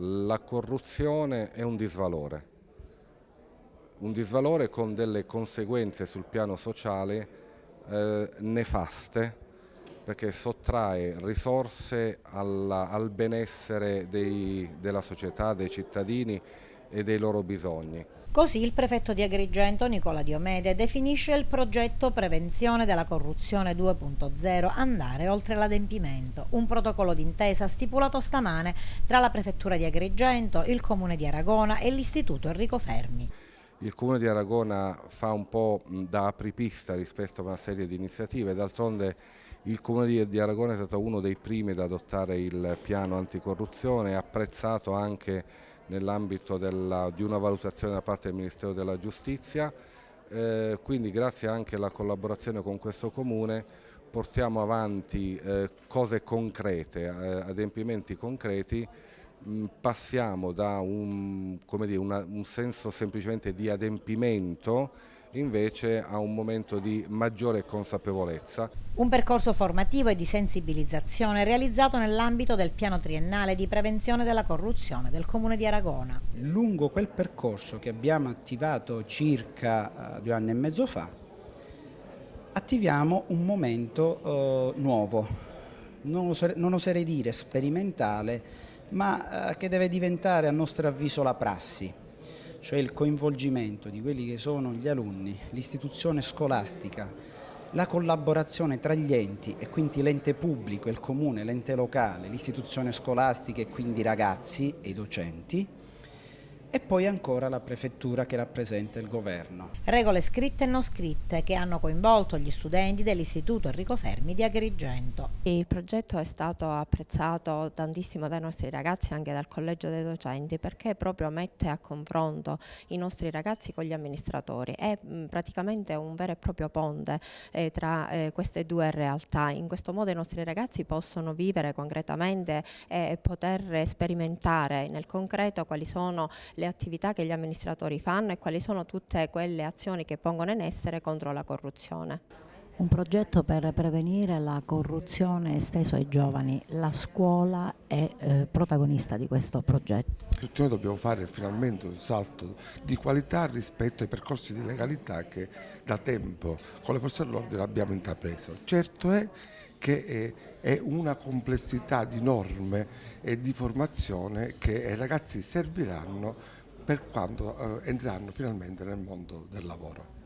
La corruzione è un disvalore con delle conseguenze sul piano sociale nefaste, perché sottrae risorse al benessere della società, dei cittadini e dei loro bisogni. Così il prefetto di Agrigento, Nicola Diomede, definisce il progetto Prevenzione della corruzione 2.0 Andare oltre l'adempimento, un protocollo d'intesa stipulato stamane tra la prefettura di Agrigento, il comune di Aragona e l'istituto Enrico Fermi. Il Comune di Aragona fa un po' da apripista rispetto a una serie di iniziative, d'altronde il Comune di Aragona è stato uno dei primi ad adottare il piano anticorruzione, apprezzato anche nell'ambito di una valutazione da parte del Ministero della Giustizia, quindi grazie anche alla collaborazione con questo Comune portiamo avanti cose concrete, adempimenti concreti. Passiamo da un senso semplicemente di adempimento invece a un momento di maggiore consapevolezza. Un percorso formativo e di sensibilizzazione realizzato nell'ambito del piano triennale di prevenzione della corruzione del Comune di Aragona. Lungo quel percorso che abbiamo attivato circa 2 anni e mezzo fa, attiviamo un momento nuovo, non oserei dire sperimentale, ma che deve diventare a nostro avviso la prassi, cioè il coinvolgimento di quelli che sono gli alunni, l'istituzione scolastica, la collaborazione tra gli enti e quindi l'ente pubblico, il comune, l'ente locale, l'istituzione scolastica e quindi i ragazzi e i docenti, e poi ancora la prefettura che rappresenta il governo. Regole scritte e non scritte che hanno coinvolto gli studenti dell'Istituto Enrico Fermi di Agrigento. Il progetto è stato apprezzato tantissimo dai nostri ragazzi e anche dal collegio dei docenti, perché proprio mette a confronto i nostri ragazzi con gli amministratori. È praticamente un vero e proprio ponte tra queste due realtà. In questo modo i nostri ragazzi possono vivere concretamente e poter sperimentare nel concreto quali sono le attività che gli amministratori fanno e quali sono tutte quelle azioni che pongono in essere contro la corruzione. Un progetto per prevenire la corruzione esteso ai giovani. La scuola è protagonista di questo progetto. Tutti noi dobbiamo fare finalmente un salto di qualità rispetto ai percorsi di legalità che da tempo con le forze dell'ordine abbiamo intrapreso. Certo è che è una complessità di norme e di formazione che ai ragazzi serviranno per quando entreranno finalmente nel mondo del lavoro.